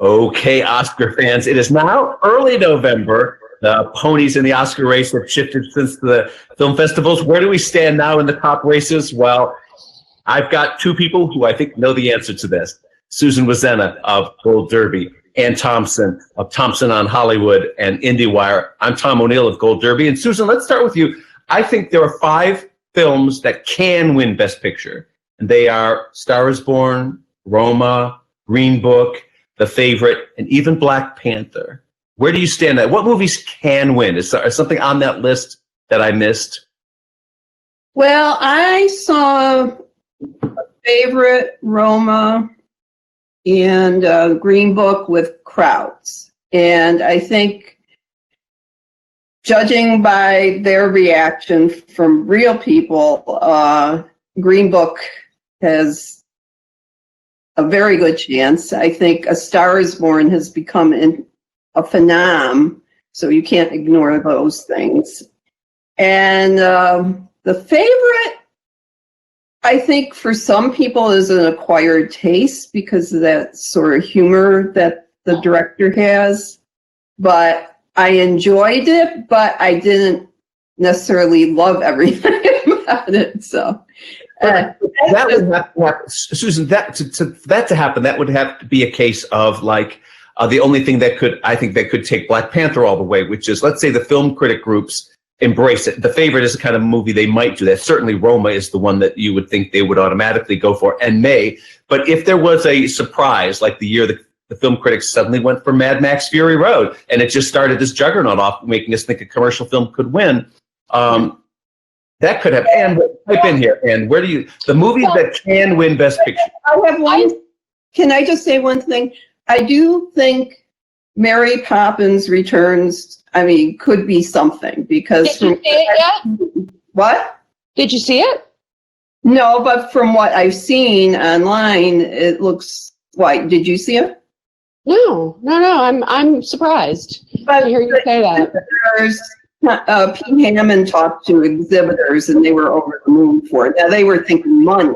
Okay, Oscar fans, it is now early November. The ponies in the Oscar race have shifted since the film festivals. Where do we stand now in the top races? Well, I've got two people who I think know the answer to this. Susan Wloszczynz of Gold Derby, and Thompson of Thompson on Hollywood and Indiewire. I'm Tom O'Neill of Gold Derby. And Susan, let's start with you. I think there are 5 films that can win Best Picture. And they are Star is Born, Roma, Green Book, The Favorite, and even Black Panther. Where do you stand at? What movies can win? Is there something on that list that I missed? Well, I saw Favorite, Roma, and Green Book with crowds. And I think, judging by their reaction from real people, Green Book has a very good chance. I think A Star is Born has become a phenom, so you can't ignore those things. And The Favorite, I think for some people is an acquired taste because of that sort of humor that the director has. But I enjoyed it, but I didn't necessarily love everything about it. So that would have to happen, Susan. That to happen, that would have to be a case of like the only thing that could take Black Panther all the way, which is, let's say the film critic groups embrace it. The Favorite is the kind of movie they might do that. Certainly Roma is the one that you would think they would automatically go for and may. But if there was a surprise, like the year the film critics suddenly went for Mad Max Fury Road, and it just started this juggernaut off, making us think a commercial film could win, that could have. And type in here, and where do you, the movies that can win Best Picture? Can I just say one thing? I do think Mary Poppins Returns, could be something because. Did you see it yet? What? Did you see it? No, but from what I've seen online, it looks like. Did you see it? No. I'm surprised to hear you say that. Pete Hammond talked to exhibitors, and they were over the moon for it. Now they were thinking money.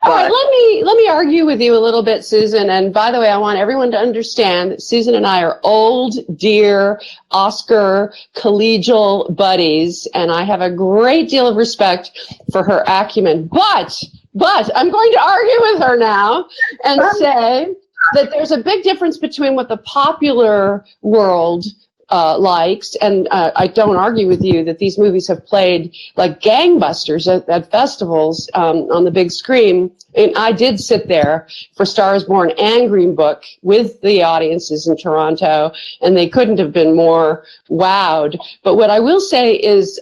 All right, let me argue with you a little bit, Susan. And by the way, I want everyone to understand that Susan and I are old, dear Oscar collegial buddies, and I have a great deal of respect for her acumen. But I'm going to argue with her now and say that there's a big difference between what the popular world likes, and I don't argue with you that these movies have played like gangbusters at festivals on the big screen. And I did sit there for Star is Born and Green Book with the audiences in Toronto, and they couldn't have been more wowed. But what I will say is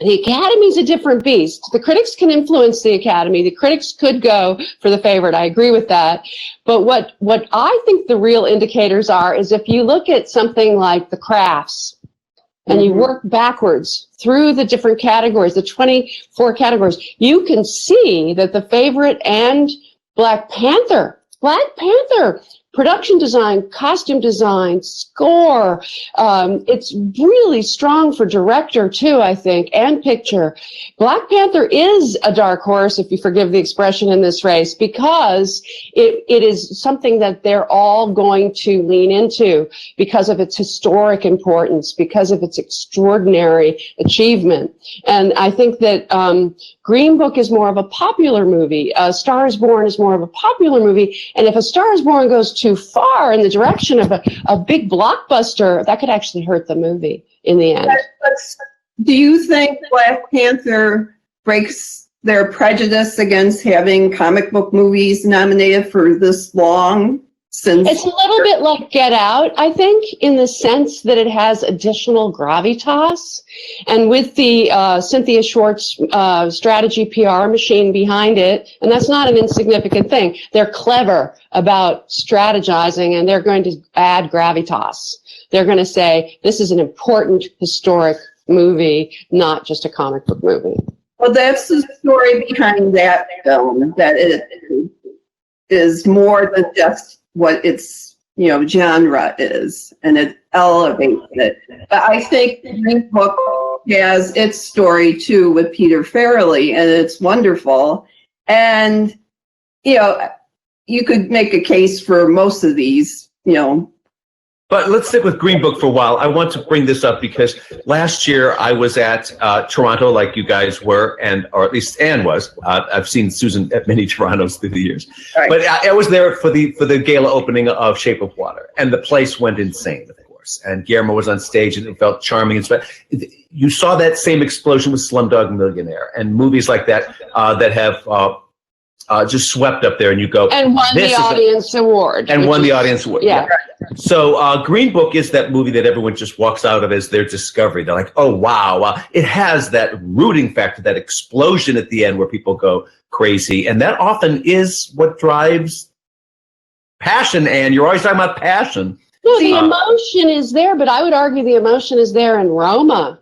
the Academy is a different beast. The critics can influence the Academy. The critics could go for The Favorite. I agree with that. But what I think the real indicators are is if you look at something like the crafts and you work backwards through the different categories, the 24 categories, you can see that The Favorite and Black Panther, production design, costume design, score. It's really strong for director too, I think, and picture. Black Panther is a dark horse, if you forgive the expression, in this race, because it is something that they're all going to lean into because of its historic importance, because of its extraordinary achievement. And I think that Green Book is more of a popular movie. Star is Born is more of a popular movie. And if A Star is Born goes too far in the direction of a big blockbuster, that could actually hurt the movie in the end. Do you think Black Panther breaks their prejudice against having comic book movies nominated for this long? It's a little bit like Get Out, I think, in the sense that it has additional gravitas. And with the Cynthia Schwartz strategy PR machine behind it, and that's not an insignificant thing, they're clever about strategizing, and they're going to add gravitas. They're going to say, this is an important historic movie, not just a comic book movie. Well, that's the story behind that film, that it is more than just what its genre is, and it elevates it. But I think the Green Book has its story too with Peter Farrelly, and it's wonderful. And you could make a case for most of these, But let's stick with Green Book for a while. I want to bring this up because last year I was at Toronto, like you guys were, or at least Anne was. I've seen Susan at many Torontos through the years, Right. But I was there for the gala opening of Shape of Water, and the place went insane, of course. And Guillermo was on stage, and it felt charming. You saw that same explosion with Slumdog Millionaire and movies like that that have just swept up there, and you go and won the audience award. And won the audience award. Yeah. So Green Book is that movie that everyone just walks out of as their discovery. They're like, oh, wow. It has that rooting factor, that explosion at the end where people go crazy. And that often is what drives passion, Anne. You're always talking about passion. No, the emotion is there, but I would argue the emotion is there in Roma.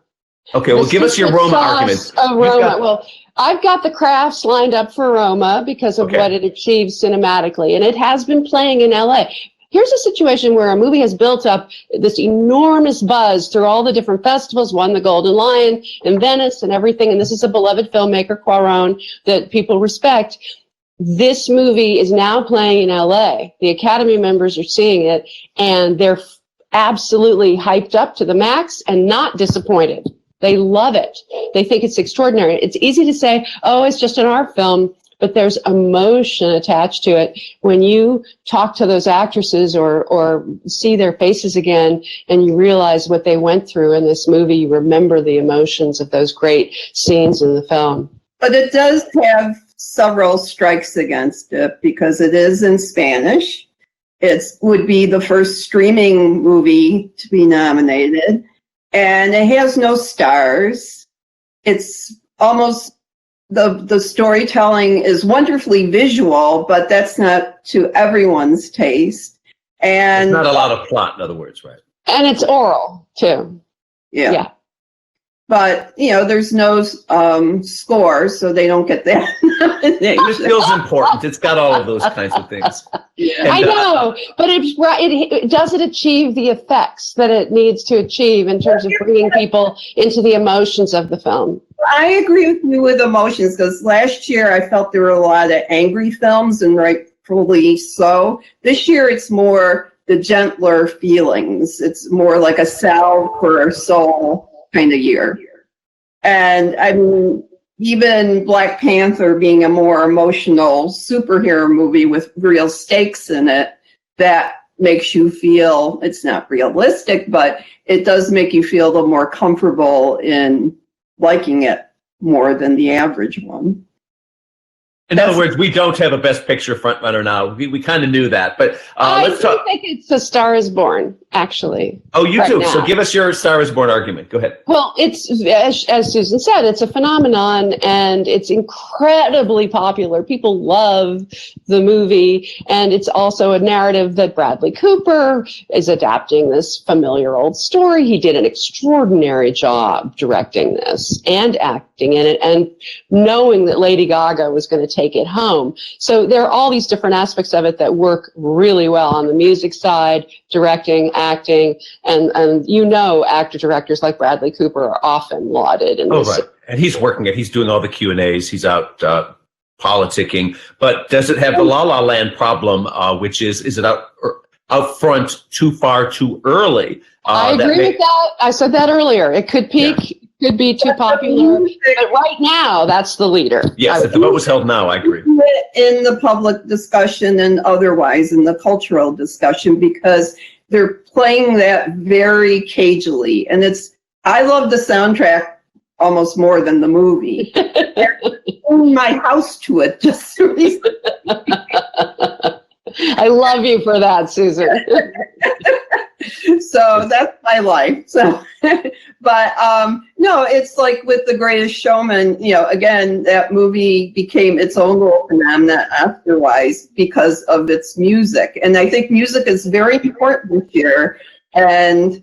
Okay, well, give us your Roma argument. Well, I've got the crafts lined up for Roma because of what it achieves cinematically, and it has been playing in LA. Here's a situation where a movie has built up this enormous buzz through all the different festivals, won the Golden Lion in Venice and everything, and this is a beloved filmmaker, Cuarón, that people respect. This movie is now playing in LA. The Academy members are seeing it, and they're absolutely hyped up to the max and not disappointed. They love it. They think it's extraordinary. It's easy to say, oh, it's just an art film, but there's emotion attached to it. When you talk to those actresses or see their faces again and you realize what they went through in this movie, you remember the emotions of those great scenes in the film. But it does have several strikes against it because it is in Spanish. It would be the first streaming movie to be nominated. And it has no stars. It's almost, the storytelling is wonderfully visual, but that's not to everyone's taste. And it's not a lot of plot, in other words, right? And it's oral, too. Yeah. But, there's no score, so they don't get that. It feels important. It's got all of those kinds of things. I know, but does it achieve the effects that it needs to achieve in terms of bringing people into the emotions of the film? I agree with you with emotions, because last year I felt there were a lot of angry films, and rightfully so. This year it's more the gentler feelings. It's more like a salve for our soul kind of year. And I mean, even Black Panther being a more emotional superhero movie with real stakes in it, that makes you feel, it's not realistic, but it does make you feel a little more comfortable in liking it more than the average one. In other words, we don't have a Best Picture frontrunner now. We kind of knew that, but let's talk. I think it's A Star Is Born, actually. Oh, you do? Now. So give us your Star Is Born argument. Go ahead. Well, it's, as Susan said, it's a phenomenon, and it's incredibly popular. People love the movie, and it's also a narrative that Bradley Cooper is adapting this familiar old story. He did an extraordinary job directing this and acting in it, and knowing that Lady Gaga was going to take it home. So there are all these different aspects of it that work really well on the music side, directing, acting, and actor-directors like Bradley Cooper are often lauded. Right. And he's working it. He's doing all the Q&As. He's out politicking. But does it have the La La Land problem, which is it out front too far too early? I agree with that. I said that earlier. It could peak. Yeah. Could be too popular, but right now that's the leader. Yes, if the vote was held now, I agree. In the public discussion and otherwise in the cultural discussion, because they're playing that very cagily, and I love the soundtrack almost more than the movie. They're owning my house to it just recently. I love you for that, Susan. So that's my life. So, but no, it's like with The Greatest Showman, again, that movie became its own little phenomenon afterwise because of its music. And I think music is very important here. And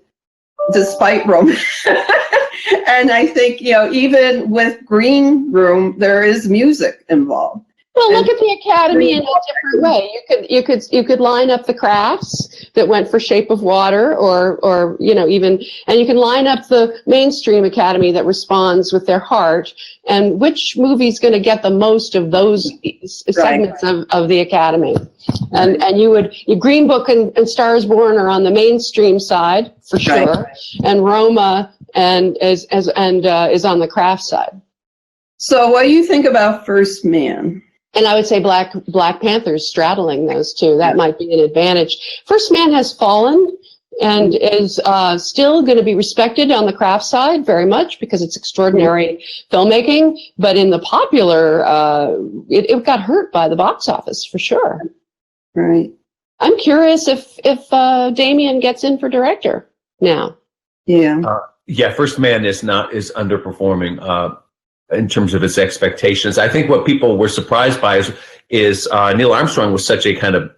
despite Roma, and I think, even with Green Room, there is music involved. Well, look at the Academy in a different way. You could line up the crafts that went for Shape of Water, or even, and you can line up the mainstream Academy that responds with their heart. And which movie's going to get the most of those segments of the Academy? And Green Book and Star is Born are on the mainstream side for sure, and Roma is on the craft side. So, what do you think about First Man? And I would say Black Panther's straddling those two. That might be an advantage. First Man has fallen and is still going to be respected on the craft side very much because it's extraordinary filmmaking. But in the popular, it got hurt by the box office for sure. Right. I'm curious if Damien gets in for director now. Yeah. First Man is underperforming. In terms of its expectations, I think what people were surprised by is Neil Armstrong was such a kind of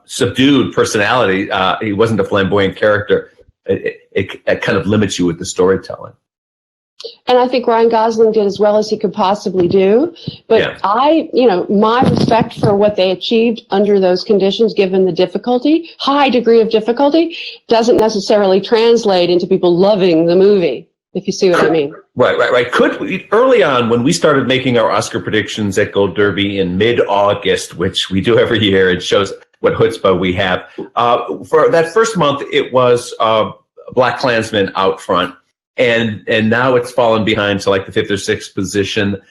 subdued personality. He wasn't a flamboyant character. It kind of limits you with the storytelling. And I think Ryan Gosling did as well as he could possibly do. But my respect for what they achieved under those conditions, given the high degree of difficulty, doesn't necessarily translate into people loving the movie, if you see what I mean. Right. Early on, when we started making our Oscar predictions at Gold Derby in mid-August, which we do every year, it shows what chutzpah we have. For that first month, it was Black Klansman out front, and now it's fallen behind to like the 5th or 6th position.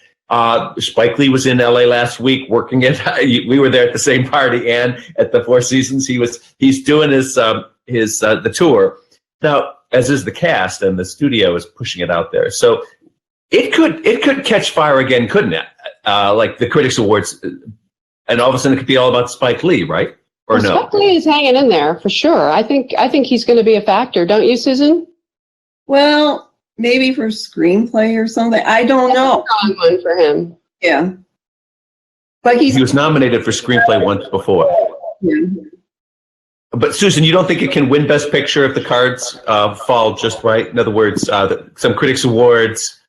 Spike Lee was in LA last week working it. We were there at the same party, and at the Four Seasons, he's doing the tour now, as is the cast, and the studio is pushing it out there. So it could catch fire again, couldn't it? Like the Critics Awards, and all of a sudden it could be all about Spike Lee, right? Or no? Spike Lee is hanging in there for sure. I think he's going to be a factor, don't you, Susan? Well, maybe for screenplay or something. I don't know. That's a strong one for him. Yeah, but he was nominated for screenplay once before. Yeah. But Susan, you don't think it can win Best Picture if the cards fall just right? In other words, some Critics Awards.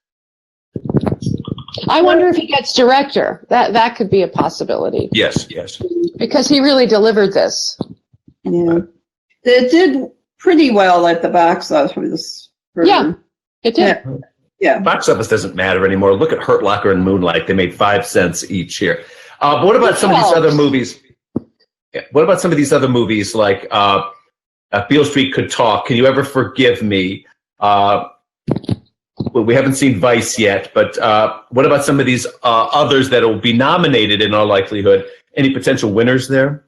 I wonder if he gets director. That could be a possibility. Yes. Because he really delivered this. Yeah. It did pretty well at the box office. Yeah, it did. Yeah. Box office doesn't matter anymore. Look at Hurt Locker and Moonlight. They made 5 cents each here. What about some of these other movies? What about some of these other movies like Beale Street Could Talk? Can You Ever Forgive Me? We haven't seen Vice yet, but what about some of these others that will be nominated in all likelihood? Any potential winners there?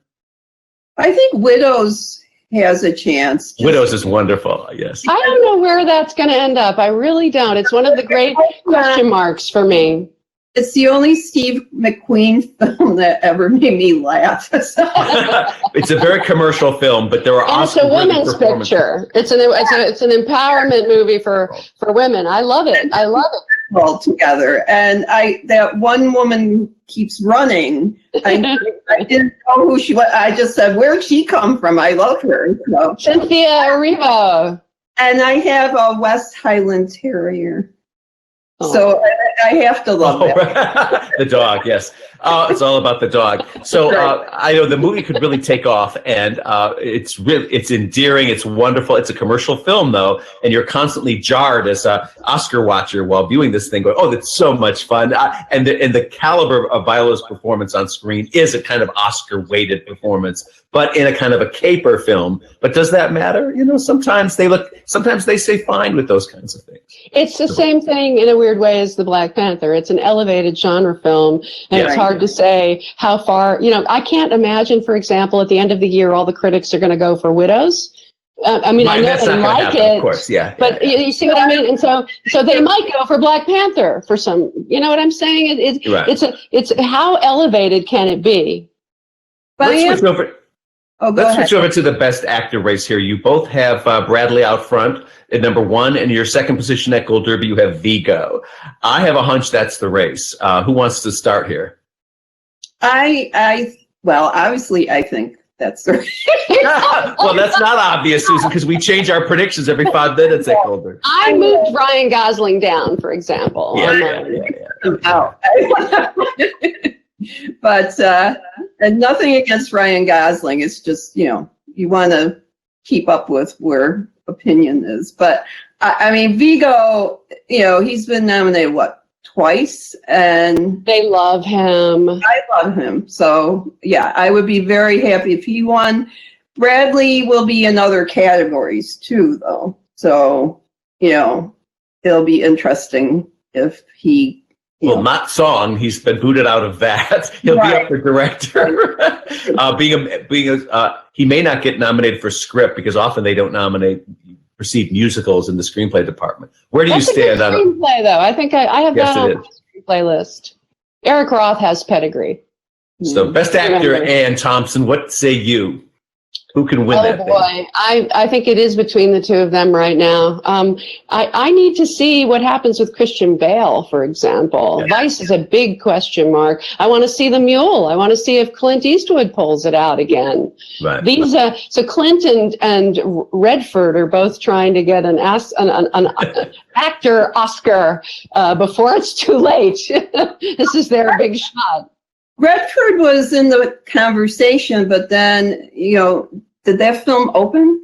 I think Widows has a chance. Widows is wonderful, yes. I don't know where that's going to end up. I really don't. It's one of the great question marks for me. It's the only Steve McQueen film that ever made me laugh. It's a very commercial film, but there are it's a women's picture. It's an empowerment movie for women. I love it. All together, and that one woman keeps running. I didn't know who she was. I just said, "Where'd she come from?" I love her. So. Cynthia Erivo. And I have a West Highland Terrier. Oh. So I have to love that. The dog, yes. It's all about the dog. So I know the movie could really take off, and it's endearing. It's wonderful. It's a commercial film, though, and you're constantly jarred as an Oscar watcher while viewing this thing, going, "Oh, that's so much fun!" And the caliber of Viola's performance on screen is a kind of Oscar-weighted performance, but in a kind of a caper film. But does that matter? Sometimes they say fine with those kinds of things. It's the same thing in a weird way as the Black Panther. It's an elevated genre film, and it's hard to say how far. I can't imagine, for example, at the end of the year, all the critics are going to go for Widows. I know they like it, of course, yeah. But you see what I mean, and so they might go for Black Panther for some. You know what I'm saying? It's how elevated can it be? Let's switch over to the Best Actor race here. You both have Bradley out front at number 1, and your second position at Gold Derby, you have Vigo. I have a hunch that's the race. Who wants to start here? Obviously, I think that's the race. Well, that's not obvious, Susan, because we change our predictions every 5 minutes at Gold Derby. I moved Ryan Gosling down, for example. Yeah. Oh. But and nothing against Ryan Gosling. It's just, you want to keep up with where opinion is. But I mean, Viggo, he's been nominated, twice? And they love him. I love him. So, yeah, I would be very happy if he won. Bradley will be in other categories, too, though. So, it'll be interesting if he... Well, not song. He's been booted out of that. He'll be up for director. He may not get nominated for script because often they don't nominate perceived musicals in the screenplay department. Where do you stand on it? Screenplay, though. I think I have that on the screenplay list. Eric Roth has pedigree. So, best actor and Thompson. What say you? Who can win that thing? Oh boy, I think it is between the two of them right now. I need to see what happens with Christian Bale, for example. Yeah. Vice is a big question mark. I want to see The Mule. I want to see if Clint Eastwood pulls it out again. Right. These so Clint and Redford are both trying to get an actor Oscar before it's too late. This is their big shot. Redford was in the conversation, but then, did that film open?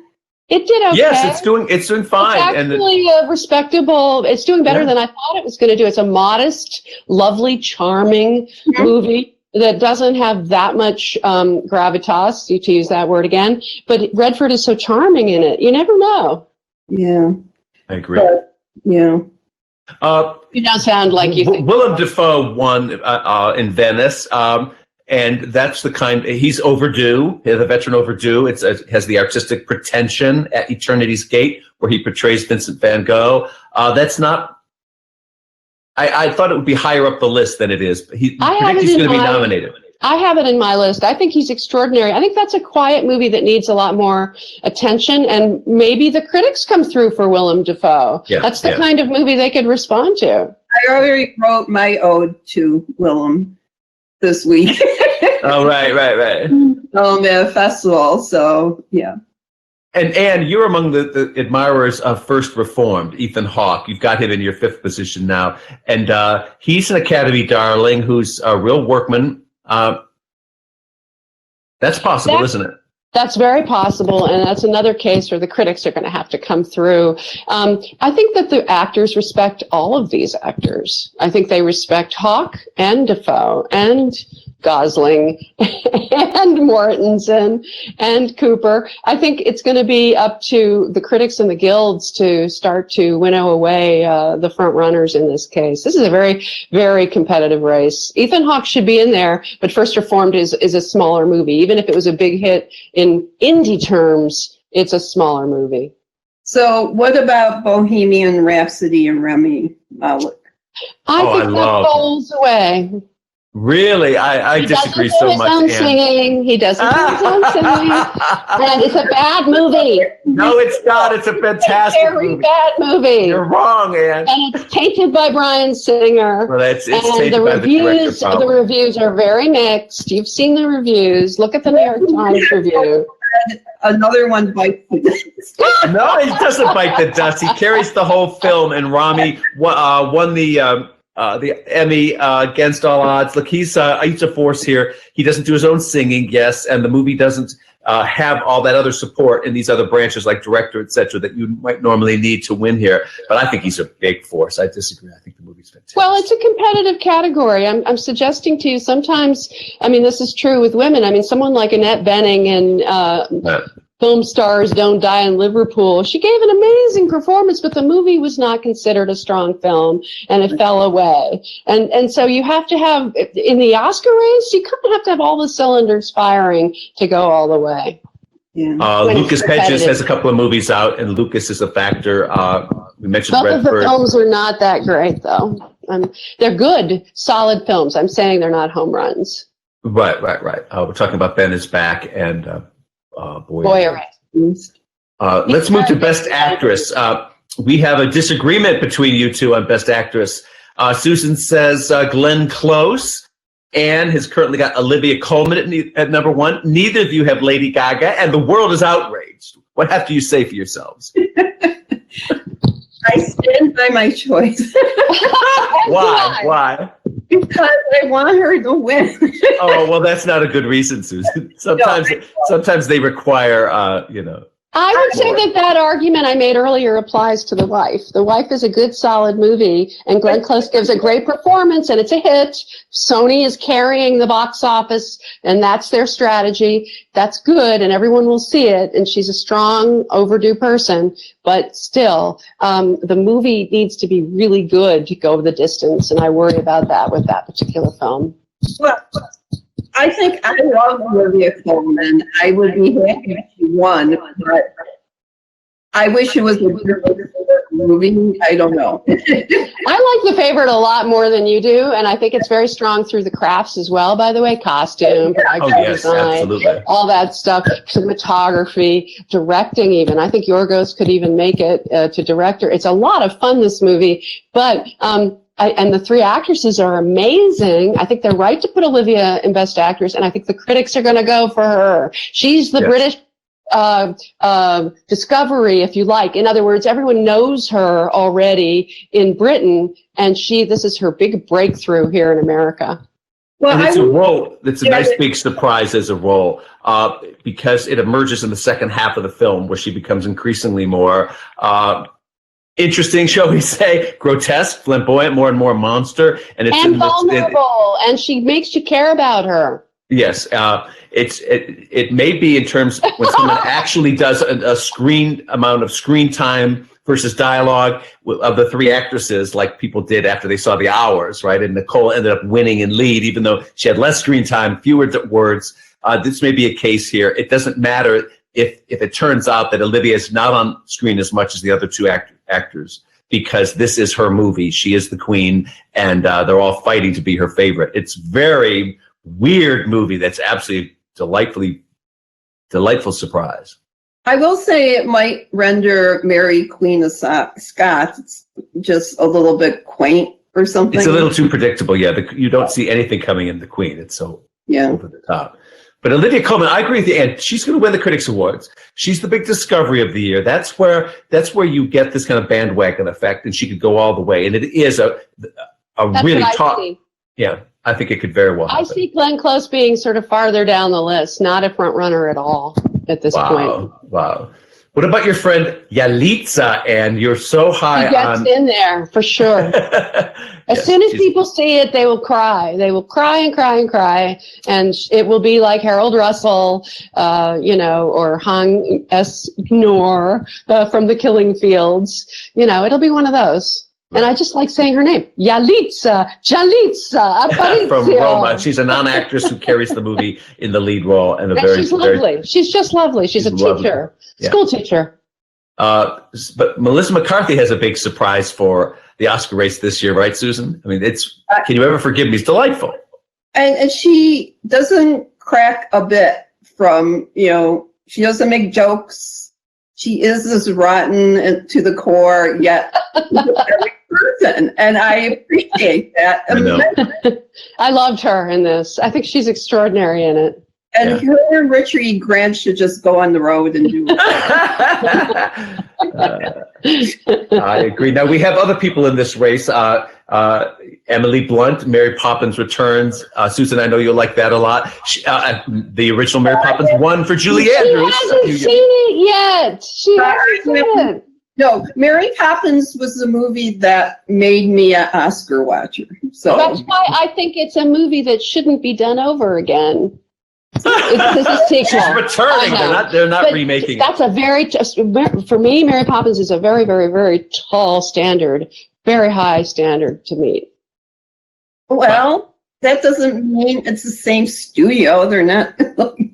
It did okay. Yes, it's doing fine. It's actually respectable. It's doing better than I thought it was going to do. It's a modest, lovely, charming movie that doesn't have that much gravitas, to use that word again. But Redford is so charming in it. You never know. Yeah. I agree. But, you don't sound like you think. Willem Dafoe won in Venice, and that's the kind. He's overdue. The veteran overdue. It has the artistic pretension at Eternity's Gate, where he portrays Vincent van Gogh. That's not. I thought it would be higher up the list than it is. He's going to be nominated. I have it in my list. I think he's extraordinary. I think that's a quiet movie that needs a lot more attention, and maybe the critics come through for Willem Dafoe. Yeah, that's the kind of movie they could respond to. I already wrote my ode to Willem this week. Oh, right. At a festival, so yeah. And you're among the admirers of First Reformed, Ethan Hawke. You've got him in your 5th position now, and he's an Academy darling who's a real workman. That's possible, isn't it? That's very possible, and that's another case where the critics are going to have to come through. I think that the actors respect all of these actors. I think they respect Hawke and Dafoe and Gosling and Mortensen and Cooper. I think it's going to be up to the critics and the guilds to start to winnow away the front runners in this case. This is a very, very competitive race. Ethan Hawke should be in there, but First Reformed is a smaller movie. Even if it was a big hit in indie terms, it's a smaller movie. So what about Bohemian Rhapsody and Rami Malek? I think that falls away. Really? I disagree so much. He doesn't do his own singing. And it's a bad movie. No, it's not. It's a fantastic very bad movie. You're wrong, Ann. And it's tainted by Bryan Singer. Well, it's tainted by the director. The reviews are very mixed. You've seen the reviews. Look at the New York Times review. Another one bites the dust. No, he doesn't bite the dust. He carries the whole film, and Rami won the Emmy against all odds. Look, he's a force here. He doesn't do his own singing, yes, and the movie doesn't have all that other support in these other branches like director, etc., that you might normally need to win here. But I think he's a big force. I disagree. I think the movie's fantastic. Well, it's a competitive category. I'm suggesting to you sometimes, I mean, this is true with women. I mean, someone like Annette Bening and Film Stars Don't Die in Liverpool, she gave an amazing performance, but the movie was not considered a strong film, and it fell away. And so you have to have, in the Oscar race, you kind of have to have all the cylinders firing to go all the way. Yeah. Lucas Hedges has a couple of movies out, and Lucas is a factor. We mentioned Both Redford. of the films are not that great, though. They're good, solid films. I'm saying they're not home runs. Right. We're talking about Ben is Back and Boy Erased. Let's move to Best Actress. We have a disagreement between you two on Best Actress. Susan says Glenn Close. Anne has currently got Olivia Colman at number 1. Neither of you have Lady Gaga, and the world is outraged. What have you say for yourselves? I stand by my choice. Why? Because I want her to win. Oh, well, that's not a good reason, Susan. Sometimes they require, I would say that argument I made earlier applies to The Wife. The Wife is a good, solid movie, and Glenn Close gives a great performance, and it's a hit. Sony is carrying the box office, and that's their strategy. That's good, and everyone will see it, and she's a strong, overdue person. But still, the movie needs to be really good to go the distance, and I worry about that with that particular film. Well, I think I love Olivia Colman. I would be happy if she won, but I wish it was a good movie. I don't know. I like The Favorite a lot more than you do, and I think it's very strong through the crafts as well, by the way, costume, production design, absolutely. All that stuff, cinematography, directing even. I think Yorgos could even make it to director. It's a lot of fun, this movie, but and the three actresses are amazing. I think they're right to put Olivia in Best Actress, and I think the critics are going to go for her. She's the British discovery, if you like. In other words, everyone knows her already in Britain, and this is her big breakthrough here in America. Well, and it's a role. It's a nice big surprise as a role because it emerges in the second half of the film where she becomes increasingly more interesting, shall we say, grotesque, flamboyant, more and more monster, and vulnerable, and she makes you care about her. Yes, it may be in terms when someone actually does a screen amount of screen time versus dialogue of the three actresses, like people did after they saw The Hours, right? And Nicole ended up winning in lead, even though she had less screen time, fewer words. This may be a case here. It doesn't matter if it turns out that Olivia is not on screen as much as the other two actors, because this is her movie. She is the queen, and they're all fighting to be her favorite. It's very weird movie that's absolutely delightful surprise. I will say it might render Mary Queen of Scots just a little bit quaint or something. It's a little too predictable, yeah. You don't see anything coming in the Queen. It's so over the top. But Olivia Colman, I agree with you, and she's going to win the Critics Awards. She's the big discovery of the year. That's where you get this kind of bandwagon effect, and she could go all the way. And it is a really top. Yeah, I think it could very well happen. I see Glenn Close being sort of farther down the list, not a front runner at all at this point. Wow. What about your friend Yalitza? And you're so high on. He gets in there for sure. As soon as people see it, they will cry. They will cry and cry and cry, and it will be like Harold Russell, or Hang S. Noor from The Killing Fields. It'll be one of those. And I just like saying her name, Jalitza Aparicio. From Roma. She's a non-actress who carries the movie in the lead role. And she's lovely. She's just lovely. She's a teacher, school teacher. But Melissa McCarthy has a big surprise for the Oscar race this year, right, Susan? I mean, can you ever forgive me? It's delightful. And she doesn't crack a bit from, she doesn't make jokes. She is as rotten to the core, yet every person, and I appreciate that. I loved her in this. I think she's extraordinary in it. And her and Richard E. Grant should just go on the road and do it. I agree. Now, we have other people in this race. Emily Blunt, Mary Poppins Returns. Susan, I know you'll like that a lot. The original Mary Poppins won for Julie Andrews. She hasn't seen it yet. She hasn't seen it. No, Mary Poppins was the movie that made me an Oscar watcher. So that's why I think it's a movie that shouldn't be done over again. It's a sequel. She's returning. They're not remaking it. For me, Mary Poppins is a very, very, very tall standard, very high standard to meet. Well, that doesn't mean it's the same studio. They're not.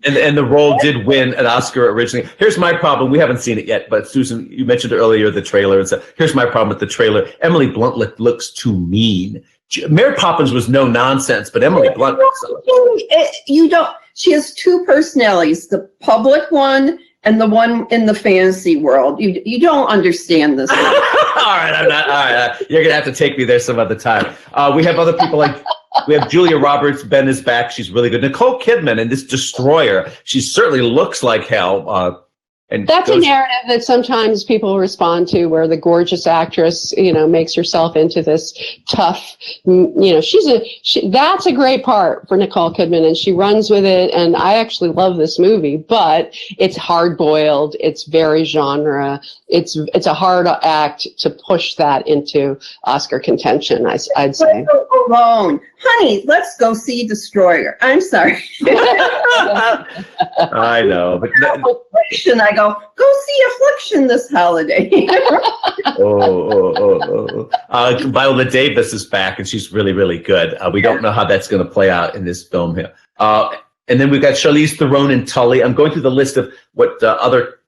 And the role did win an Oscar originally. Here's my problem. We haven't seen it yet, but Susan, you mentioned earlier the trailer and stuff. Here's my problem with the trailer. Emily Blunt looks too mean. Mary Poppins was no nonsense, but Emily Blunt. She has two personalities: the public one and the one in the fantasy world. You don't understand this. All right. You're gonna have to take me there some other time. We have other people like. We have Julia Roberts. Ben is back. She's really good. Nicole Kidman in this Destroyer. She certainly looks like hell. And that's a narrative that sometimes people respond to, where the gorgeous actress, makes herself into this tough, that's a great part for Nicole Kidman, and she runs with it. And I actually love this movie, but it's hard boiled. It's very genre. It's a hard act to push that into Oscar contention, I'd say. Let's go alone. Honey, let's go see Destroyer. I'm sorry. I know. But Affliction, I go see Affliction this holiday. Viola Davis is back, and she's really, really good. We don't know how that's going to play out in this film here. And then we've got Charlize Theron and Tully. I'm going through the list of what other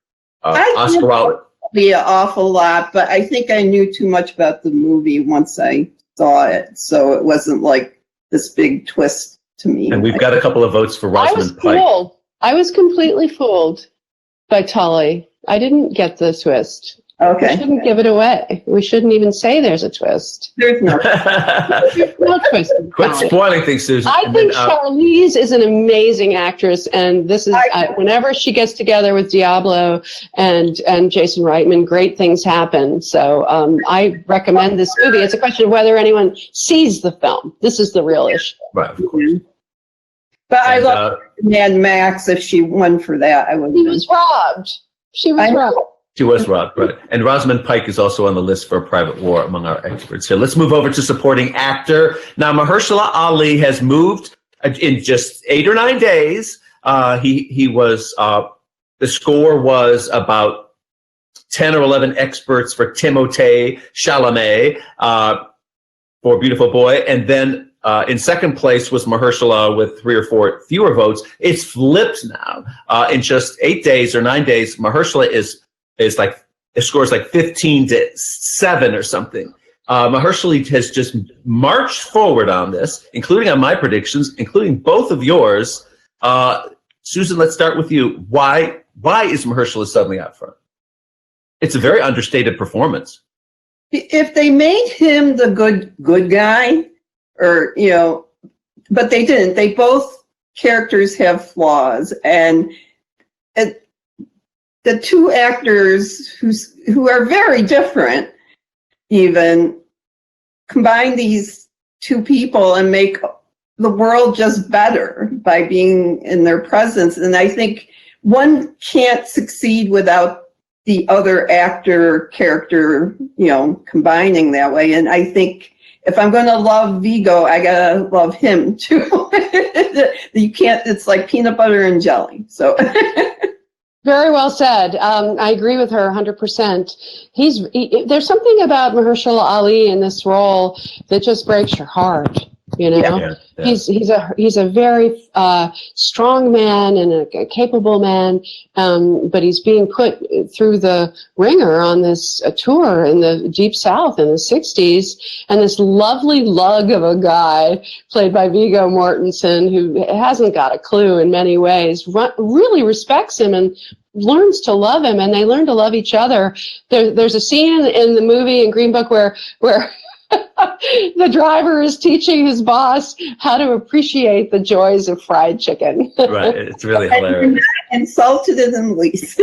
Oscar be an awful lot, but I think I knew too much about the movie once I saw it, so it wasn't like this big twist to me. And we've got a couple of votes for Rosamund Pike. Fooled. I was completely fooled by Tully. I didn't get the twist. Okay. We shouldn't give it away. We shouldn't even say there's a twist. There's no twist. Quit spoiling things, Susan. I think Charlize is an amazing actress, and this is whenever she gets together with Diablo and Jason Reitman, great things happen. So I recommend this movie. It's a question of whether anyone sees the film. This is the real issue. Right, of course. But I love Mad Max. If she won for that, I would. She was robbed. She was robbed. She was robbed, right. And Rosamund Pike is also on the list for A Private War among our experts here. Let's move over to supporting actor. Now, Mahershala Ali has moved in just 8 or 9 days. He was, the score was about 10 or 11 experts for Timothée Chalamet for Beautiful Boy. And then in second place was Mahershala with 3 or 4 fewer votes. It's flipped now. In just 8 days or 9 days, Mahershala is like, it scores like 15-7 or something. Mahershala has just marched forward on this, including on my predictions, including both of yours. Susan, let's start with you. Why is Mahershala suddenly out front? It's a very understated performance. If they made him the good guy, or but they didn't. They both characters have flaws, and the two actors who are very different, even combine these two people and make the world just better by being in their presence. And I think one can't succeed without the other actor character, combining that way. And I think if I'm going to love Viggo, I gotta love him too. You can't. It's like peanut butter and jelly. So. Very well said. I agree with her 100%. There's something about Mahershala Ali in this role that just breaks your heart. Yeah. He's a very strong man and a capable man, but he's being put through the ringer on this tour in the Deep South in the 60s, and this lovely lug of a guy played by Viggo Mortensen, who hasn't got a clue in many ways, really respects him and learns to love him, and they learn to love each other. There's a scene in the movie in Green Book where the driver is teaching his boss how to appreciate the joys of fried chicken. Right, it's really hilarious. Insulted in the least.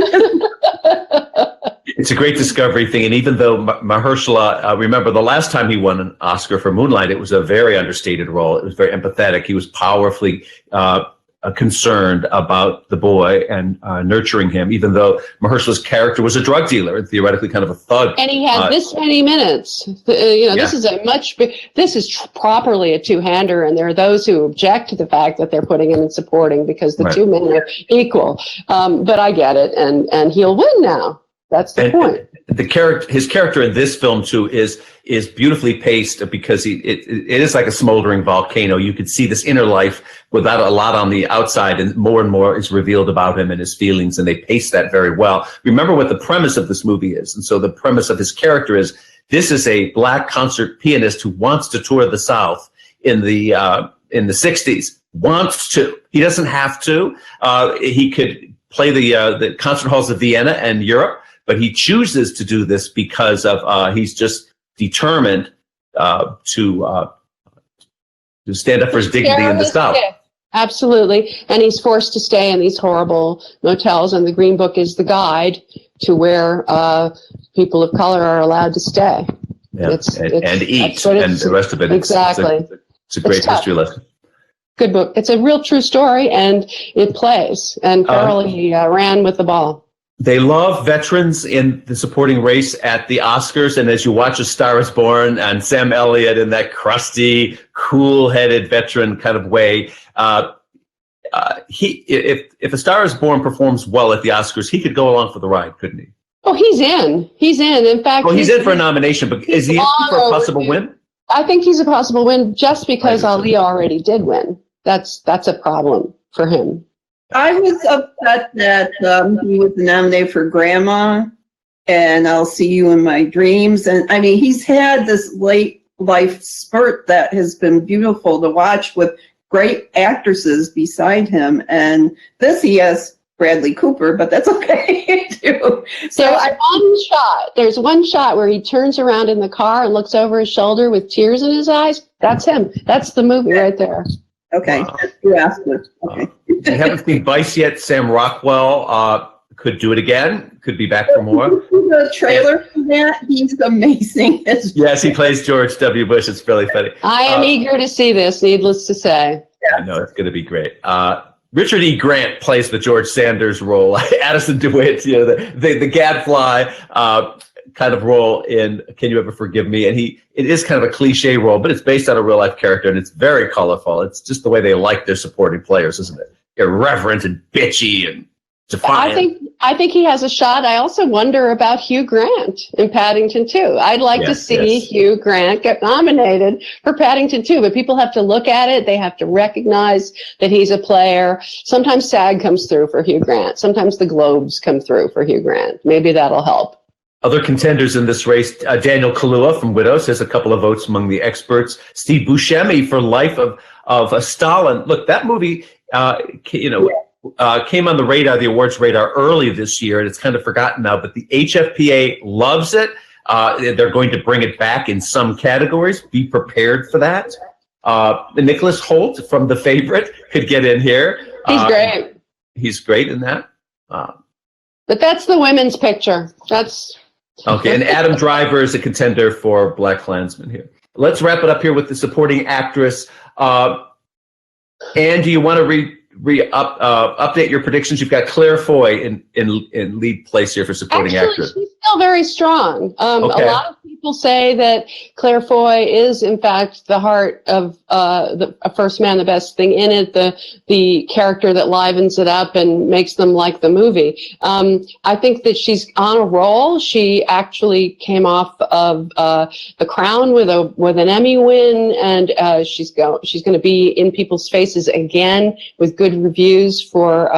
It's a great discovery thing, and even though Mahershala, remember the last time he won an Oscar for Moonlight, it was a very understated role. It was very empathetic. He was powerfully concerned about the boy and nurturing him, even though Mahershala's character was a drug dealer and theoretically kind of a thug. And he had this many minutes. This is properly a two-hander, and there are those who object to the fact that they're putting him in supporting because the two men are equal. But I get it, and he'll win now. That's the point. His character in this film too is beautifully paced because it is like a smoldering volcano. You could see this inner life without a lot on the outside, and more is revealed about him and his feelings, and they pace that very well. Remember what the premise of this movie is, and so the premise of his character is this is a black concert pianist who wants to tour the South in the 60s. Wants to. He doesn't have to. He could play the concert halls of Vienna and Europe. But he chooses to do this because of he's just determined to stand up for his dignity in the South. Absolutely. And he's forced to stay in these horrible motels, and the Green Book is the guide to where people of color are allowed to stay. Yeah. And eat, and the rest of it. Exactly. It's a great history lesson. Good book. It's a real true story, and it plays. And Farrelly ran with the ball. They love veterans in the supporting race at the Oscars, and as you watch A Star Is Born and Sam Elliott in that crusty, cool-headed veteran kind of way, if A Star Is Born performs well at the Oscars, he could go along for the ride, couldn't he? Oh, he's in. He's in. In fact, he's in for a nomination, but is he in for a possible win? I think he's a possible win just because Ali already did win. That's a problem for him. I was upset that he was nominated for Grandma and I'll See You in My Dreams. And I mean, he's had this late life spurt that has been beautiful to watch with great actresses beside him. And this, he has Bradley Cooper, but that's okay too. So there's one shot where he turns around in the car and looks over his shoulder with tears in his eyes. That's him. That's the movie right there. Okay. Okay. I haven't seen Vice yet. Sam Rockwell could do it again. Could be back for more. The trailer for that, he's amazing. Yes, he plays George W. Bush. It's really funny. I am eager to see this, needless to say. Yeah, no, it's going to be great. Richard E. Grant plays the George Sanders role. Addison DeWitt, the gadfly kind of role in Can You Ever Forgive Me? And it is kind of a cliche role, but it's based on a real life character, and it's very colorful. It's just the way they like their supporting players, isn't it? Irreverent and bitchy and defiant. I think he has a shot. I also wonder about Hugh Grant in Paddington 2. I'd like to see Hugh Grant get nominated for Paddington 2, but people have to look at it. They have to recognize that he's a player. Sometimes SAG comes through for Hugh Grant. Sometimes the Globes come through for Hugh Grant. Maybe that'll help. Other contenders in this race, Daniel Kaluuya from Widows has a couple of votes among the experts. Steve Buscemi for Life of Stalin. Look, that movie, came on the radar, the awards radar, early this year, and it's kind of forgotten now, but the HFPA loves it. They're going to bring it back in some categories. Be prepared for that. Nicholas Hoult from The Favorite could get in here. He's great. He's great in that. But that's the women's picture. Okay, and Adam Driver is a contender for Black Klansman here. Let's wrap it up here with the supporting actress. Anne, do you want to update your predictions? You've got Claire Foy in lead place here for supporting actress. She's still very strong. Okay. A lot of people say that Claire Foy is, in fact, the heart of the First Man, the Best Thing in It, the character that livens it up and makes them like the movie. I think that she's on a roll. She actually came off of The Crown with an Emmy win, and she's going to be in people's faces again with good reviews for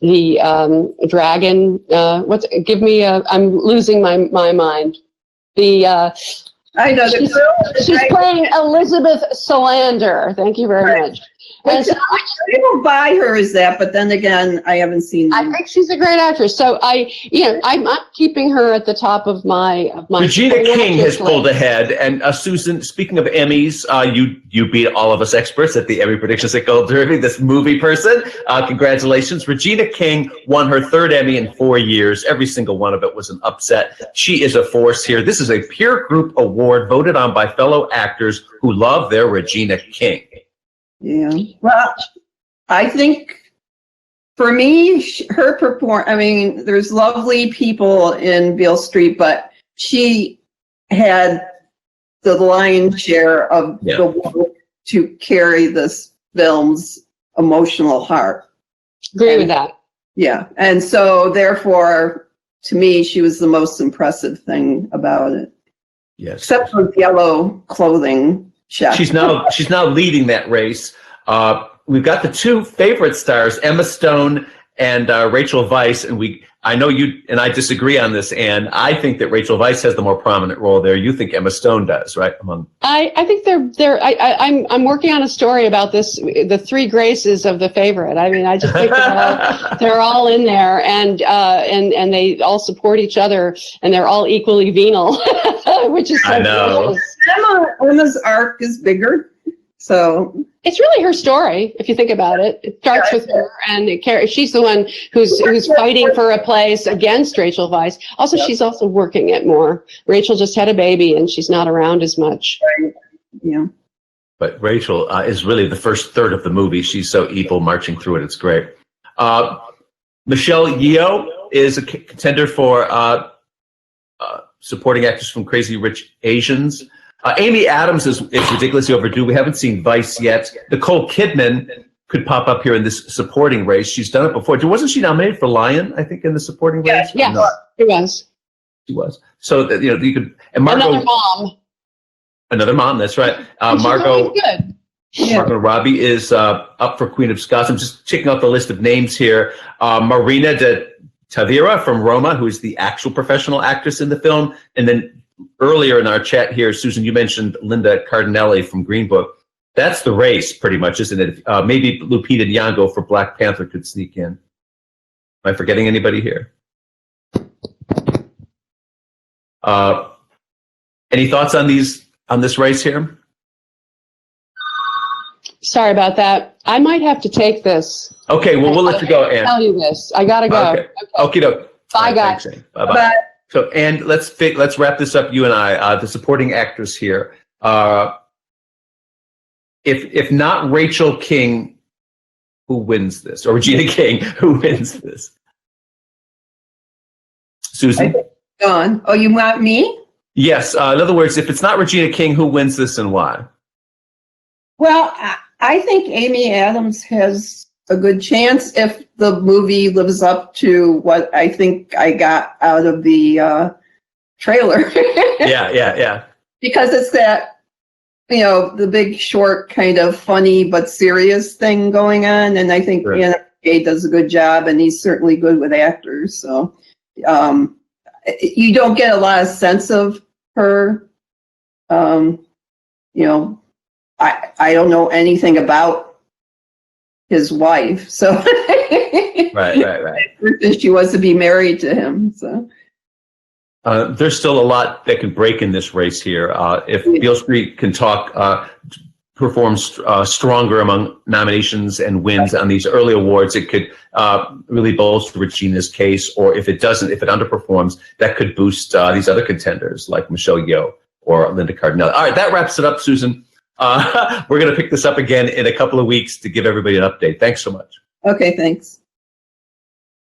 the Dragon. I'm losing my mind. I know she's playing Elizabeth Salander. Thank you very much. I don't buy her as that, but then again, I haven't seen them. I think she's a great actress. So I'm not keeping her at the top of my. Regina King has pulled ahead, and Susan. Speaking of Emmys, you beat all of us experts at the Emmy predictions at Gold Derby. This movie person, congratulations! Regina King won her third Emmy in 4 years. Every single one of it was an upset. She is a force here. This is a peer group award voted on by fellow actors who love their Regina King. Yeah. Well, I think for me, her there's lovely people in Beale Street, but she had the lion's share of the work to carry this film's emotional heart. Agree with that. Yeah. And so therefore, to me, she was the most impressive thing about it. Yes. Except for yellow clothing. Chef. She's now leading that race. We've got the two favorite stars, Emma Stone and Rachel Weisz, and I know you and I disagree on this, and I think that Rachel Weisz has the more prominent role there. You think Emma Stone does, right? I think I'm working on a story about this, the three graces of The Favorite. I mean, I just think they're all in there, and they all support each other, and they're all equally venal, which is so I know. Emma's arc is bigger. So It's really her story, if you think about it. It starts with her, and she's the one who's fighting for a place against Rachel Weisz. Also, she's also working it more. Rachel just had a baby, and she's not around as much. yeah. But Rachel is really the first third of the movie. She's so evil marching through it. It's great. Michelle Yeoh is a contender for supporting actress from Crazy Rich Asians. Amy Adams is ridiculously overdue. We haven't seen Vice yet. Nicole Kidman could pop up here in this supporting race. She's done it before. Wasn't she nominated for Lion, I think, in the supporting race? Yes, No. she was. She was. So, you could... And Margot, Another mom. Another mom, that's right. And she's Margot... always good. Margot Robbie is up for Queen of Scots. I'm just checking out the list of names here. Marina de Tavira from Roma, who is the actual professional actress in the film. And then earlier in our chat here, Susan, you mentioned Linda Cardinelli from Green Book. That's the race, pretty much, isn't it? Maybe Lupita Nyong'o for Black Panther could sneak in. Am I forgetting anybody here? Any thoughts on this race here? Sorry about that. I might have to take this. Okay, well, we'll let you go, Ann. I'll tell you this. I gotta go. Okay. Okie doke. Bye, guys. Bye-bye. But So, and let's wrap this up, you and I, the supporting actress here. If not Rachel King, who wins this? Or Regina King, who wins this? Susan? gone. Oh, you want me? Yes. In other words, if it's not Regina King, who wins this and why? Well, I think Amy Adams has a good chance if the movie lives up to what I think I got out of the trailer. Yeah. Because it's that, the Big Short kind of funny but serious thing going on. And I think Right. Anna Gay does a good job, and he's certainly good with actors. So you don't get a lot of sense of her. I don't know anything about his wife, so Right. she was to be married to him. So There's still a lot that can break in this race here. If Beale Street can talk, performs stronger among nominations and wins on these early awards, it could really bolster Regina's case. Or if it doesn't, if it underperforms, that could boost these other contenders like Michelle Yeoh or Linda Cardinelli. All right, that wraps it up, Susan. We're going to pick this up again in a couple of weeks to give everybody an update. Thanks so much. okay, thanks.